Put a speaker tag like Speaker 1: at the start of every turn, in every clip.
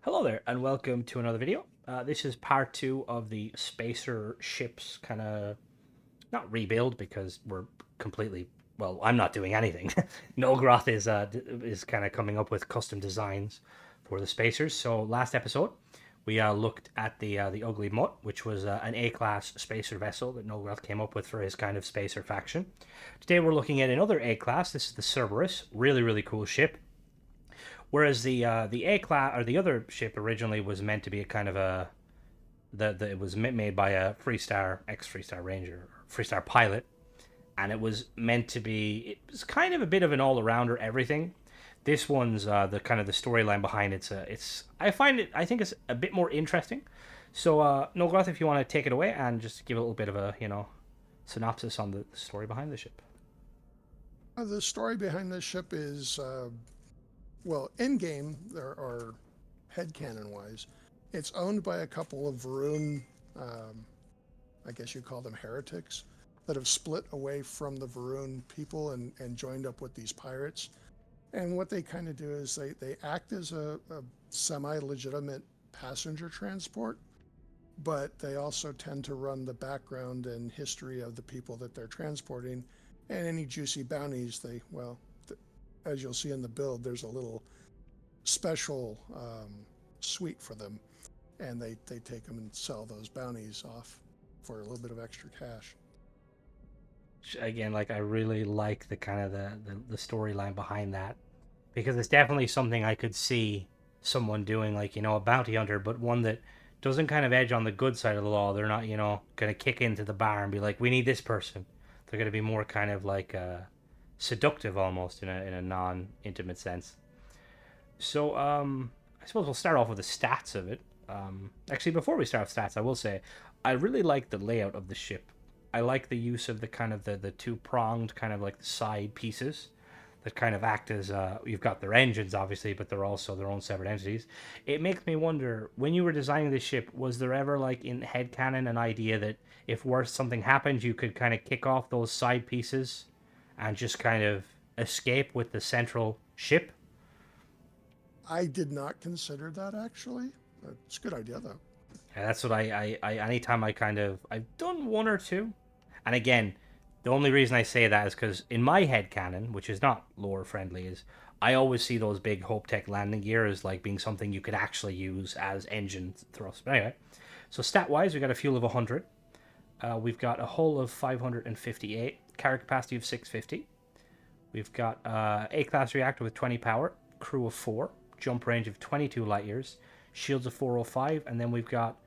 Speaker 1: Hello there, and welcome to another video. This is part two of the spacer ships kind of not rebuild because we're completely well. I'm not doing anything. Nolgroth is kind of coming up with custom designs for the spacers. So last episode we looked at the Ugly Mutt, which was an A-class spacer vessel that Nolgroth came up with for his kind of spacer faction. Today we're looking at another A-class. This is the Cerberus, really cool ship. Whereas the A class or the other ship originally was meant to be a kind of a it was made by a Freestar ex Freestar Ranger, Freestar pilot, and it was meant to be. It was kind of a bit of an all arounder everything. This one's the kind of the storyline behind it's I think it's a bit more interesting. So Nolgroth, if you want to take it away and just give a little bit of a synopsis on the story behind the ship.
Speaker 2: The story behind this ship is, well, in game, there are headcanon wise, it's owned by a couple of Varun, I guess you call them heretics, that have split away from the Varun people and joined up with these pirates. And what they kind of do is they act as a semi legitimate passenger transport, but they also tend to run the background and history of the people that they're transporting, and any juicy bounties as you'll see in the build, there's a little special suite for them, and they take them and sell those bounties off for a little bit of extra cash.
Speaker 1: Again, like I really like the kind of the storyline behind that, because it's definitely something I could see someone doing, like, a bounty hunter, but one that doesn't kind of edge on the good side of the law. They're not, going to kick into the bar and be like, we need this person. They're going to be more kind of like seductive almost in a non-intimate sense. So I suppose we'll start off with the stats of it. Actually, before we start with stats, I will say I really like the layout of the ship. I like the use of the kind of the two-pronged kind of like the side pieces that kind of act as you've got their engines obviously, but they're also their own separate entities. It makes me wonder, when you were designing this ship, was there ever like in headcanon an idea that if worse something happened, you could kind of kick off those side pieces and just kind of escape with the central ship?
Speaker 2: I did not consider that actually. It's a good idea though.
Speaker 1: Yeah, that's what I anytime I've done one or two. And again, the only reason I say that is because in my head canon, which is not lore friendly, is I always see those big Hope Tech landing gear as like being something you could actually use as engine thrust. But anyway, so stat wise, we got a fuel of 100. We've got a hull of 558, carrier capacity of 650. We've got A class reactor with 20 power, crew of 4, jump range of 22 light years, shields of 405, and then we've got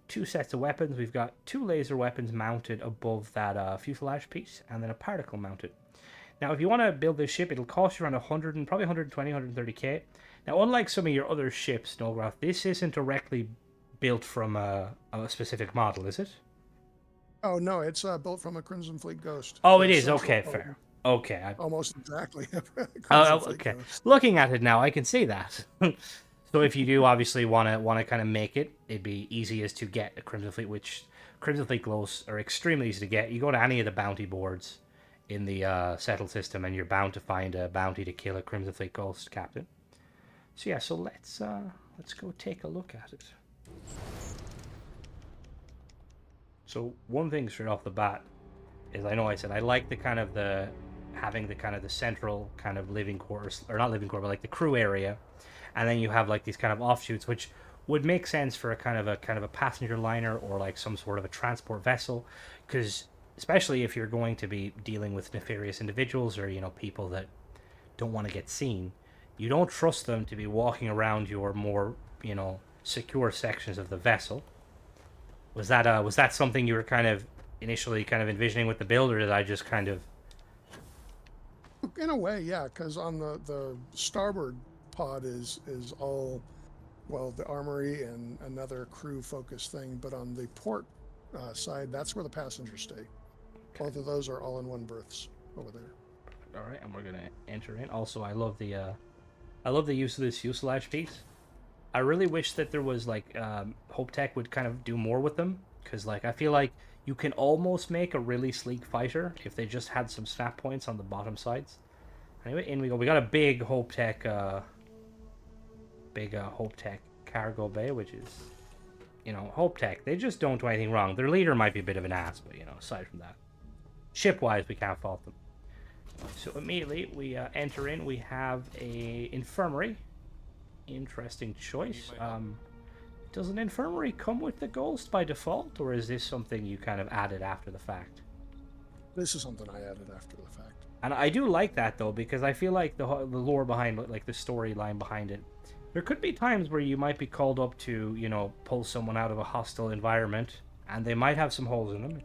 Speaker 1: two sets of weapons. We've got two laser weapons mounted above that fuselage piece, and then a particle mounted. Now, if you want to build this ship, it'll cost you around 100 and probably 120, 130k. Now, unlike some of your other ships, Nolgroth, this isn't directly built from a specific model, is it?
Speaker 2: Oh no, it's built from a Crimson Fleet Ghost.
Speaker 1: Oh, it
Speaker 2: The
Speaker 1: is.
Speaker 2: central
Speaker 1: Okay, fair. Okay,
Speaker 2: almost exactly a Crimson Fleet
Speaker 1: okay.
Speaker 2: Ghost.
Speaker 1: Looking at it now, I can see that. So if you do obviously want to kind of make it, it'd be easiest to get a Crimson Fleet, which Crimson Fleet glows are extremely easy to get. You go to any of the bounty boards in the settled system, and you're bound to find a bounty to kill a Crimson Fleet Ghost captain. So yeah, so let's go take a look at it. So one thing straight off the bat is, I know I said I like the kind of the having the kind of the central kind of living quarters, or not living quarters, but like the crew area, and then you have like these kind of offshoots, which would make sense for a kind of a passenger liner or like some sort of a transport vessel, because especially if you're going to be dealing with nefarious individuals or people that don't want to get seen, you don't trust them to be walking around your more secure sections of the vessel. Was that something you were kind of initially kind of envisioning with the build, or did I just kind of?
Speaker 2: In a way, yeah, because on the starboard pod is all, well, the armory and another crew focused thing, but on the port side, that's where the passengers stay.
Speaker 1: Okay.
Speaker 2: Both of those are all in one berths over there.
Speaker 1: All right, and we're gonna enter in. Also, I love the use of this fuselage piece. I really wish that there was like Hope Tech would kind of do more with them, because like I feel like you can almost make a really sleek fighter if they just had some snap points on the bottom sides. Anyway, in we go. We got a big Hope Tech cargo bay, which is, Hope Tech. They just don't do anything wrong. Their leader might be a bit of an ass, but, aside from that, ship-wise, we can't fault them. So immediately we enter in. We have a infirmary. Interesting choice. Does an infirmary come with the ghost by default, or is this something you kind of added after the fact?
Speaker 2: This is something I added after the fact.
Speaker 1: And I do like that, though, because I feel like the lore behind it, like the storyline behind it, there could be times where you might be called up to, pull someone out of a hostile environment, and they might have some holes in them,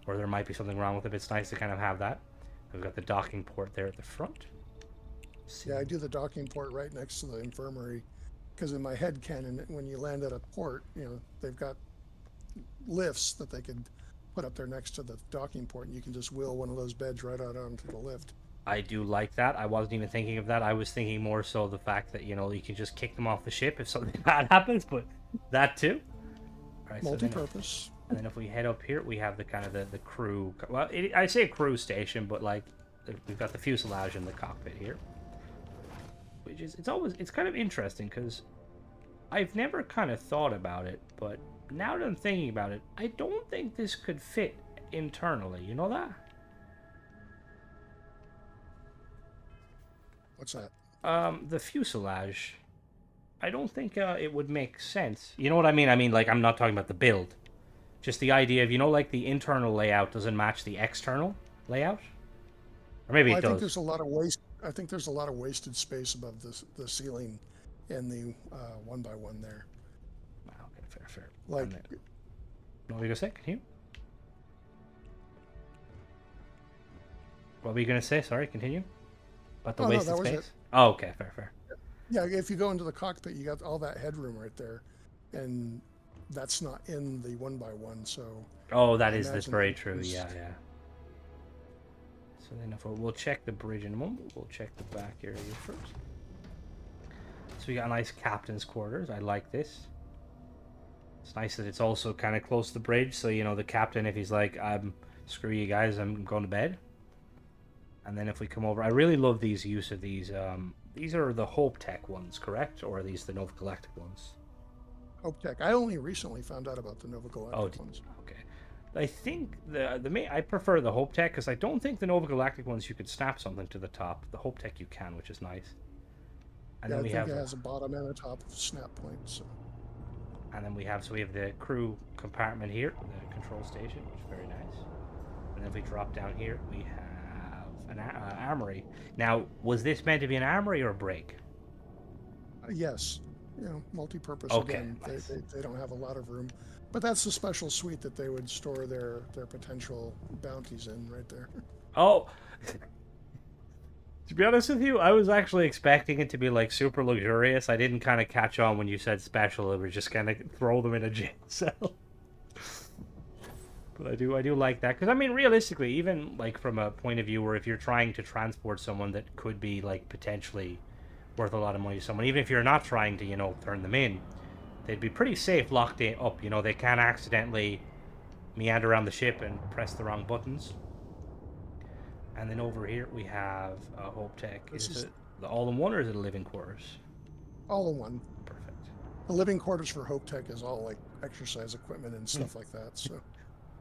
Speaker 1: or there might be something wrong with them. It's nice to kind of have that. We've got the docking port there at the front.
Speaker 2: Yeah, I do the docking port right next to the infirmary, because in my head canon, when you land at a port, they've got lifts that they could put up there next to the docking port, and you can just wheel one of those beds right out onto the lift.
Speaker 1: I do like that. I wasn't even thinking of that. I was thinking more so the fact that, you can just kick them off the ship if something bad happens, but that too.
Speaker 2: All right, multi-purpose.
Speaker 1: And then if we head up here, we have the kind of the crew. Well, I say a crew station, but like we've got the fuselage in the cockpit here, which is it's kind of interesting because I've never kind of thought about it, but now that I'm thinking about it, I don't think this could fit internally. You know that?
Speaker 2: What's that?
Speaker 1: The fuselage. I don't think it would make sense. You know what I mean? I mean, like, I'm not talking about the build. Just the idea of, like, the internal layout doesn't match the external layout? Or maybe it does.
Speaker 2: I think there's a lot of waste. I think there's a lot of wasted space above the ceiling in the 1x1 there.
Speaker 1: Okay, fair.
Speaker 2: Like,
Speaker 1: what were you going to say? Continue. What were you going to say? Sorry, continue. About the wasted space? Oh, okay, fair.
Speaker 2: Yeah, if you go into the cockpit, you got all that headroom right there, and that's not in the 1x1. So.
Speaker 1: Oh, that's very true. Yeah. So then, if we'll check the bridge in a moment, we'll check the back area first. So we got a nice captain's quarters. I like this. It's nice that it's also kind of close to the bridge, so the captain, if he's like, "Screw you guys, I'm going to bed." And then if we come over, I really love these use of these. These are the Hope Tech ones, correct? Or are these the Nova Galactic ones?
Speaker 2: Hope Tech. I only recently found out about the Nova Galactic ones.
Speaker 1: Okay. I think I prefer the Hope Tech because I don't think the Nova Galactic ones you could snap something to the top. The Hope Tech you can, which is nice. And then
Speaker 2: I think it has a bottom and a top snap point. So.
Speaker 1: And then we have the crew compartment here, the control station, which is very nice. And then if we drop down here, we have an armory. Now, was this meant to be an armory or a brig?
Speaker 2: Yes. Multi-purpose.
Speaker 1: Okay.
Speaker 2: Again, nice. They don't have a lot of room, but that's the special suite that they would store their potential bounties in right there.
Speaker 1: Oh. To be honest with you, I was actually expecting it to be like super luxurious. I didn't kind of catch on when you said special. It was just kind of throw them in a jail cell. But I do like that because I mean, realistically, even like from a point of view where if you're trying to transport someone that could be like potentially worth a lot of money to someone, even if you're not trying to turn them in, they'd be pretty safe locked up. They can't accidentally meander around the ship and press the wrong buttons. And then over here we have Hope Tech. Is it the all-in-one or is it a living quarters?
Speaker 2: All-in-one.
Speaker 1: Perfect.
Speaker 2: The living quarters for Hope Tech is all like exercise equipment and stuff like that. So.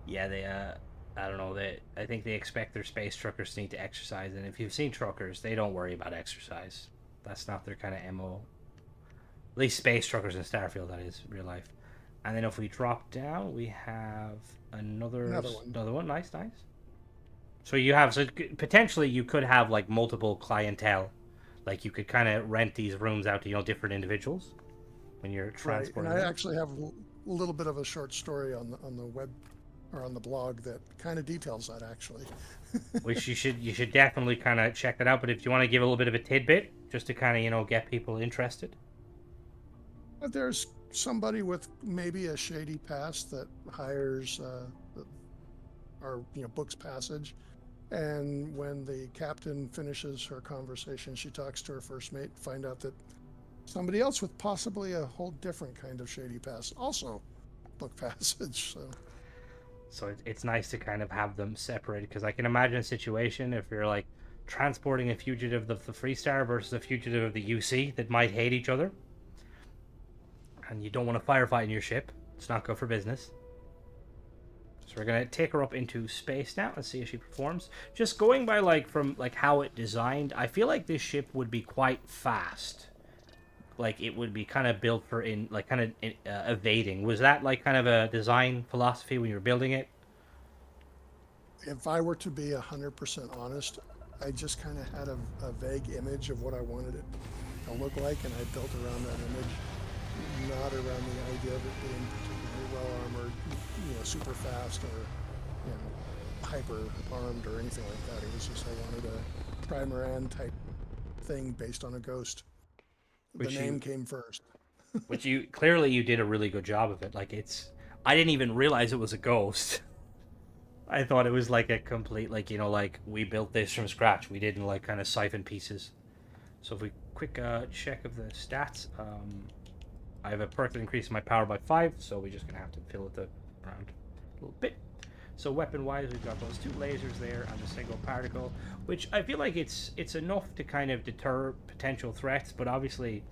Speaker 1: Yeah, they I don't know, I think they expect their space truckers to need to exercise, and if you've seen truckers, they don't worry about exercise. That's not their kind of MO. At least space truckers in Starfield, that is, real life. And then if we drop down, we have another one. Nice. So potentially you could have like multiple clientele. Like you could kind of rent these rooms out to, different individuals when you're transporting.
Speaker 2: Right. And I actually have a little bit of a short story on the web or on the blog that kind of details that actually.
Speaker 1: Which you should definitely kind of check that out. But if you want to give a little bit of a tidbit, just to kind of get people interested.
Speaker 2: There's somebody with maybe a shady past that hires or books passage, and when the captain finishes her conversation, she talks to her first mate, find out that somebody else with possibly a whole different kind of shady past also book passage.
Speaker 1: So it's nice to kind of have them separated, because I can imagine a situation if you're like transporting a fugitive of the Freestar versus a fugitive of the UC that might hate each other. and you don't want to firefight in your ship. It's not good for business. So we're gonna take her up into space now and see if she performs. Just going by from how it designed, I feel like this ship would be quite fast. Like it would be kind of built for evading. Was that like kind of a design philosophy when you were building it?
Speaker 2: If I were to be 100% honest, I just kind of had a vague image of what I wanted it to look like, and I built around that image, not around the idea of it being particularly well armored, super fast or hyper armed or anything like that. It was just I wanted a trimaran type thing based on a ghost. The
Speaker 1: Which
Speaker 2: name
Speaker 1: you,
Speaker 2: came first.
Speaker 1: which you clearly you did a really good job of it. I didn't even realize it was a ghost. I thought it was like a complete we built this from scratch. We didn't kind of siphon pieces. So if we quick check of the stats, I have a perk that increases my power by 5, so we're just gonna have to fill it around a little bit. So weapon-wise, we've got those 2 lasers there and a single particle, which I feel like it's enough to kind of deter potential threats. But obviously,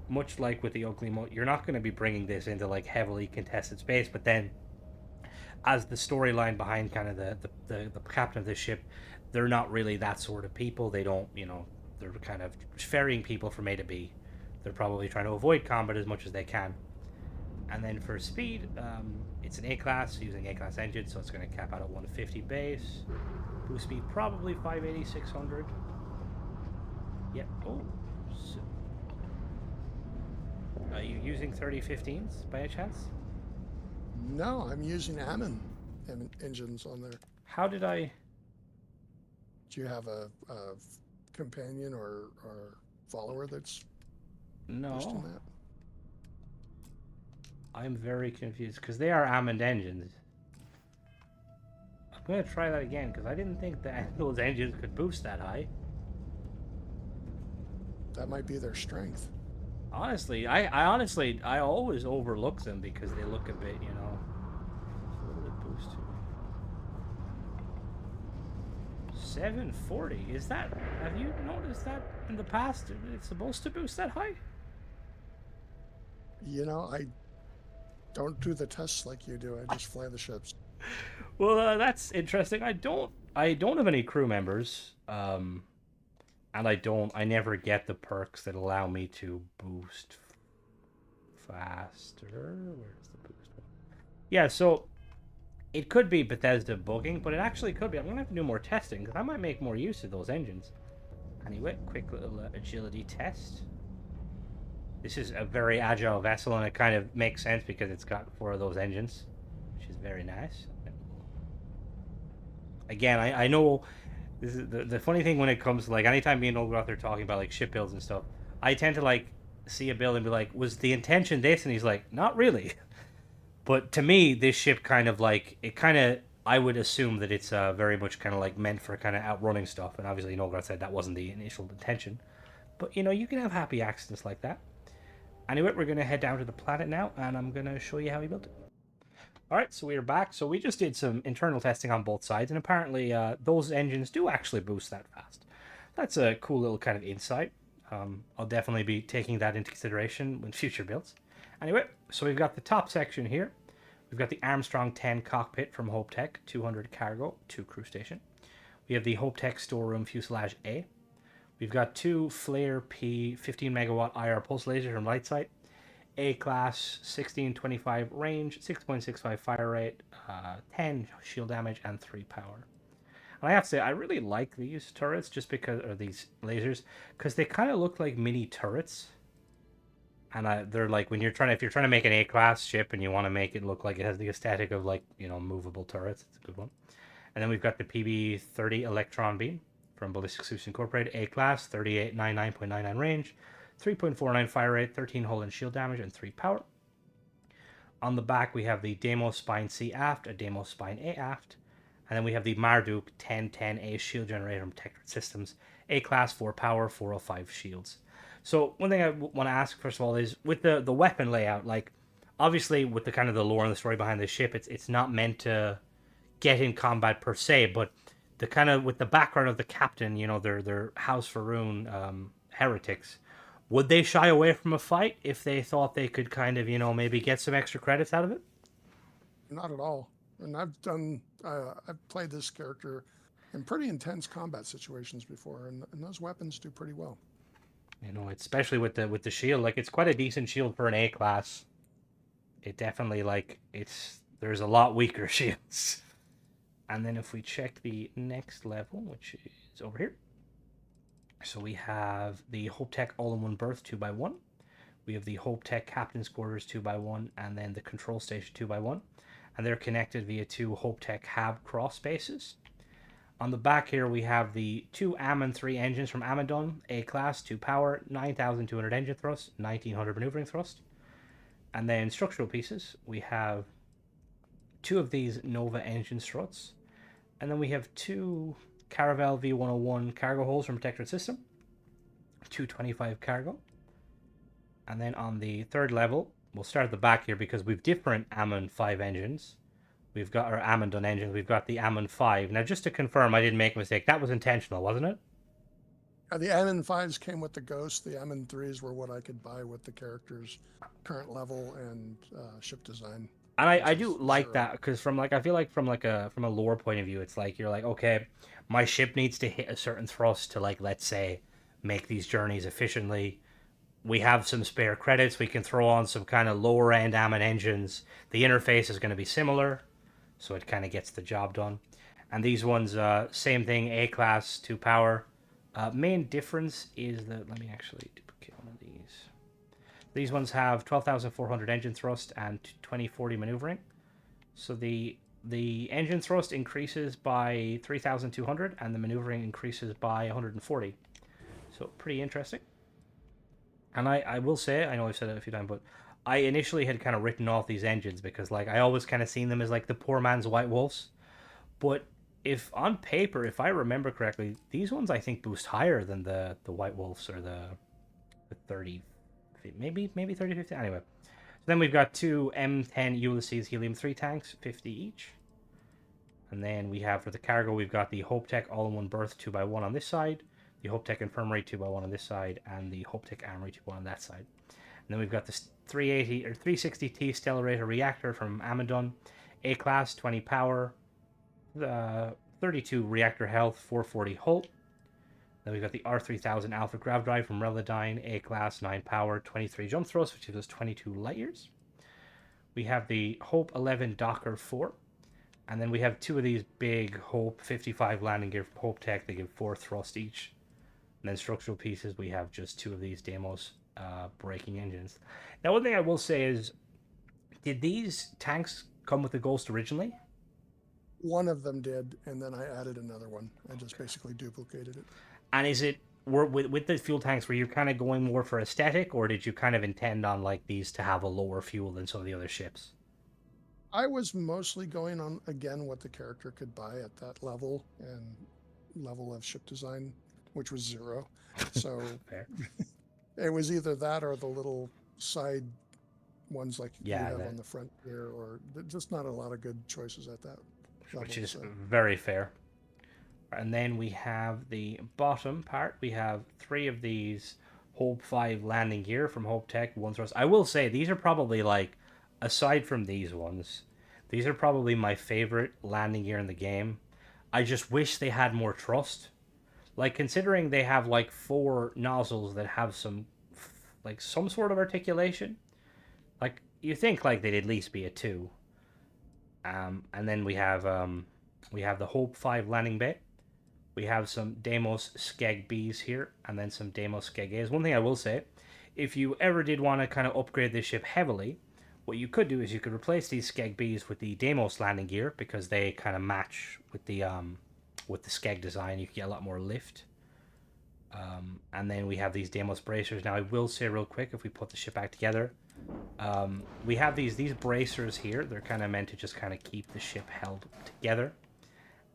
Speaker 1: much like with the ugly moat, you're not going to be bringing this into heavily contested space. But then, as the storyline behind kind of the captain of this ship, they're not really that sort of people. They don't, they're kind of ferrying people from A to B. They're probably trying to avoid combat as much as they can. And then for speed, it's an A-class using A-class engine, so it's going to cap out at 150 base. Boost speed probably 580, 600. Yep. Oh. So, are you using 3015s by any chance?
Speaker 2: No, I'm using Ammon engines on there.
Speaker 1: How did I...
Speaker 2: Do you have a companion or follower that's boosting
Speaker 1: No.
Speaker 2: that?
Speaker 1: I'm very confused, because they are Ammon engines. I'm going to try that again, because I didn't think that those engines could boost that high.
Speaker 2: That might be their strength.
Speaker 1: Honestly, I always overlook them because they look a bit, a little bit boosted. 740. Is that? Have you noticed that in the past? It's supposed to boost that high?
Speaker 2: I don't do the tests like you do. I just fly the ships.
Speaker 1: Well, that's interesting. I don't have any crew members. And I never get the perks that allow me to boost faster. Where's the boost one? Yeah, so it could be Bethesda bugging, but it actually could be. I'm gonna have to do more testing because I might make more use of those engines. Anyway, quick little agility test. This is a very agile vessel, and it kind of makes sense because it's got 4 of those engines, which is very nice. Again, I know this is the funny thing when it comes to anytime me and Nolgroth are talking about ship builds and stuff. I tend to see a build and be like, was the intention this? And he's like, not really. But to me, this ship kind of I would assume that it's very much kind of meant for kind of outrunning stuff. And obviously, Nolgroth said that wasn't the initial intention. But you can have happy accidents like that. Anyway, we're gonna head down to the planet now, and I'm gonna show you how we built it. All right, so we are back. So we just did some internal testing on both sides, and apparently those engines do actually boost that fast. That's a cool little kind of insight. I'll definitely be taking that into consideration when future builds. Anyway, so we've got the top section here. We've got the Armstrong 10 cockpit from Hope Tech, 200 cargo, 2 crew station. We have the Hope Tech storeroom fuselage A. We've got 2 Flare P 15 megawatt IR pulse lasers from Lightsite. A-class, 1625 range, 6.65 fire rate, 10 shield damage, and 3 power. And I have to say, I really like these turrets just because, or these lasers, because they kind of look like mini turrets. And they're when if you're trying to make an A-class ship and you want to make it look like it has the aesthetic of movable turrets, it's a good one. And then we've got the PB-30 Electron Beam from Ballistic Suits Incorporated, A-class, 3899.99 range, 3.49 fire rate, 13 hull and shield damage, and 3 power. On the back, we have the Deimos Spine C aft, a Deimos Spine A aft, and then we have the Marduk 1010A shield generator from Tectrid Systems, A class, 4 power, 405 shields. So one thing I want to ask first of all is with the weapon layout, obviously with the kind of the lore and the story behind the ship, it's not meant to get in combat per se, but the kind of with the background of the captain, they're House Faroon heretics. Would they shy away from a fight if they thought they could kind of, maybe get some extra credits out of it?
Speaker 2: Not at all. And I've played this character in pretty intense combat situations before, and those weapons do pretty well.
Speaker 1: Especially with the shield, like it's quite a decent shield for an A class. It definitely there's a lot weaker shields. And then if we check the next level, which is over here, so we have the Hope Tech All-in-One Berth 2x1. We have the Hope Tech Captain's Quarters 2x1, and then the Control Station 2x1. And they're connected via two Hope Tech Hab cross spaces. On the back here, we have the two Ammon 3 engines from Amadon, A class, 2 power, 9,200 engine thrust, 1,900 maneuvering thrust. And then structural pieces, we have two of these Nova engine struts. And then we have two Caravel V101 cargo holes from Protectorate System, 225 cargo. And then on the third level, we'll start at the back here because we've different Ammon 5 engines. We've got our Ammon engines. We've got the Ammon 5. Now, just to confirm, I didn't make a mistake. That was intentional, wasn't it?
Speaker 2: The Ammon 5s came with the Ghost. The Ammon 3s were what I could buy with the character's current level and ship design.
Speaker 1: And I
Speaker 2: which
Speaker 1: do
Speaker 2: is
Speaker 1: like
Speaker 2: 0.
Speaker 1: that because I feel like from a lore point of view, it's like you're like, okay, my ship needs to hit a certain thrust to, like, let's say, make these journeys efficiently. We have some spare credits. We can throw on some kind of lower end Ammon engines. The interface is going to be similar, so it kind of gets the job done. And these ones, same thing, A class, 2 power. Main difference is that, let me actually duplicate one of these. These ones have 12,400 engine thrust and 2040 maneuvering. So the engine thrust increases by 3,200 and the maneuvering increases by 140. So pretty interesting. And I will say, I know I've said it a few times, but I initially had kind of written off these engines because, like, I always kind of seen them as like the poor man's White Wolves. But if on paper, if I remember correctly, these ones I think boost higher than the White Wolves or the 30, maybe 30, 50. Anyway, so then we've got two M10 Ulysses Helium 3 tanks, 50 each. And then we have for the cargo, we've got the Hope Tech All-in-One Berth 2x1 on this side, the Hope Tech Infirmary 2x1 on this side, and the Hope Tech Armory 2x1 on that side. And then we've got this 380 or 360T Stellarator reactor from Amadon, A class, 20 power, 32 reactor health, 440 hull. Then we've got the R3000 Alpha Grav Drive from Relodyne, A class, 9 power, 23 jump thrust, which gives us 22 light years. We have the Hope 11 Docker 4. And then we have two of these big Hope 55 landing gear from Hope Tech. They give 4 thrust each. And then structural pieces, we have just two of these Deimos braking engines. Now, one thing I will say is, did these tanks come with the Ghost originally?
Speaker 2: One of them did, and then I added another one. I just basically duplicated it.
Speaker 1: And is it with the fuel tanks, were you kind of going more for aesthetic, or did you kind of intend on like these to have a lower fuel than some of the other ships?
Speaker 2: I was mostly going on, again, what the character could buy at that level and level of ship design, which was 0. So
Speaker 1: Fair.
Speaker 2: it was either that or the little side ones like you
Speaker 1: Yeah,
Speaker 2: have on the front here, or just not a lot of good choices at that level.
Speaker 1: which is
Speaker 2: So
Speaker 1: very fair. And then we have the bottom part. We have 3 of these Hope 5 landing gear from Hope Tech, 1 thrust. I will say, these are probably, like, aside from these ones, these are probably my favorite landing gear in the game. I just wish they had more thrust. Like, considering they have, like, 4 nozzles that have some sort of articulation. Like, you think, like, they'd at least be a 2. And then we have the Hope 5 landing bay. We have some Deimos Skeg Bs here, and then some Deimos Skeg As. One thing I will say, if you ever did want to kind of upgrade this ship heavily, what you could do is you could replace these Skeg Bs with the Deimos landing gear because they kind of match with the Skeg design. You can get a lot more lift. And then we have these Deimos bracers. Now I will say real quick, if we put the ship back together, we have these bracers here. They're kind of meant to just kind of keep the ship held together.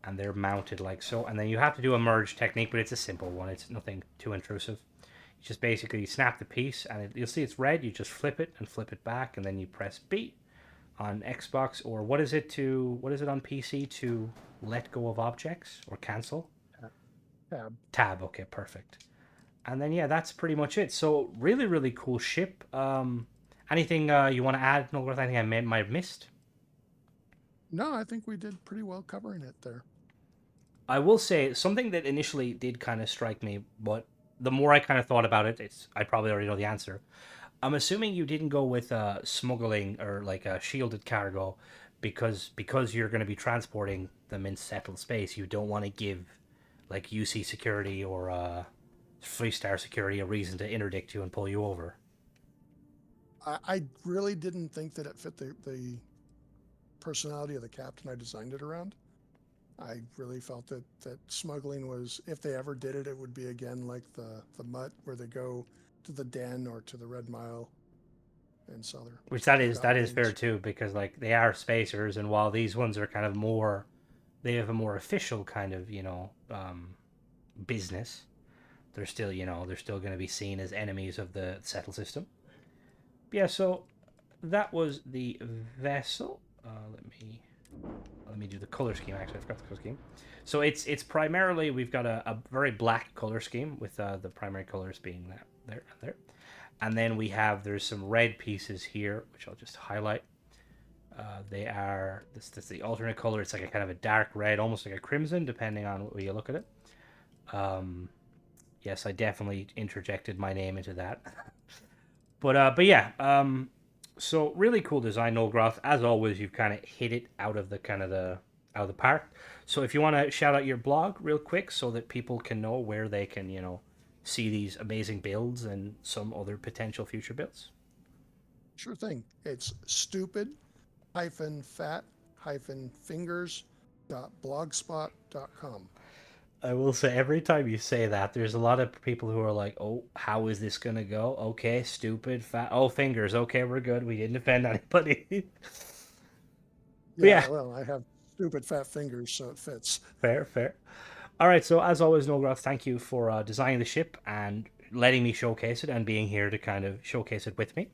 Speaker 1: And they're mounted like so. And then you have to do a merge technique, but it's a simple one. It's nothing too intrusive. You just basically snap the piece, and you'll see it's red. You just flip it and flip it back, and then you press B on Xbox, or what is it on PC to let go of objects or cancel?
Speaker 2: tab.
Speaker 1: Tab. Okay, perfect. And then yeah, that's pretty much it. So really, really cool ship. Anything you want to add, Nolgroth? Anything might have missed?
Speaker 2: No, I think we did pretty well covering it there.
Speaker 1: I will say something that initially did kind of strike me, but the more I kind of thought about it, it's I probably already know the answer. I'm assuming you didn't go with smuggling or like a shielded cargo because you're going to be transporting them in settled space. You don't want to give like UC security or Freestar security a reason to interdict you and pull you over.
Speaker 2: I really didn't think that it fit the personality of the captain I designed it around. I really felt that smuggling was, if they ever did it, it would be again like the Mutt, where they go to the den or to the Red Mile and sell
Speaker 1: Which
Speaker 2: their
Speaker 1: that is fair
Speaker 2: valuables.
Speaker 1: too, because like they are spacers, and while these ones are kind of more, they have a more official kind of business. They're still they're still going to be seen as enemies of the settle system. Yeah, so that was the vessel. Let me do the color scheme. Actually, I forgot the color scheme. So it's primarily we've got a very black color scheme with the primary colors being that there and there, and then there's some red pieces here which I'll just highlight. They are this the alternate color. It's like a kind of a dark red, almost like a crimson, depending on what way you look at it. Um, yes, I definitely interjected my name into that. But yeah, so really cool design, Nolgroth. As always, you've kind of hit it out of the out of the park. So if you want to shout out your blog real quick, so that people can know where they can see these amazing builds and some other potential future builds.
Speaker 2: Sure thing. It's stupid fat fingers .blogspot.com.
Speaker 1: I will say every time you say that, there's a lot of people who are like, "Oh, how is this gonna go? Okay, stupid fat. Oh, fingers. Okay, we're good. We didn't offend anybody." But
Speaker 2: Yeah,
Speaker 1: yeah,
Speaker 2: well, I have stupid fat fingers, so it fits.
Speaker 1: fair, fair. All right, so as always, Nolgroth, thank you for designing the ship and letting me showcase it and being here to kind of showcase it with me.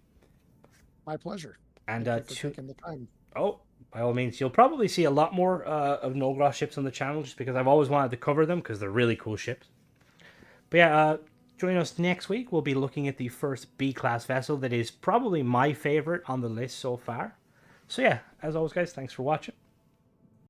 Speaker 2: My pleasure.
Speaker 1: And
Speaker 2: Thank you for taking the time.
Speaker 1: oh, by all means, you'll probably see a lot more of Nolgroth ships on the channel just because I've always wanted to cover them because they're really cool ships. But yeah, join us next week. We'll be looking at the first B class vessel that is probably my favorite on the list so far. So yeah, as always, guys, thanks for watching.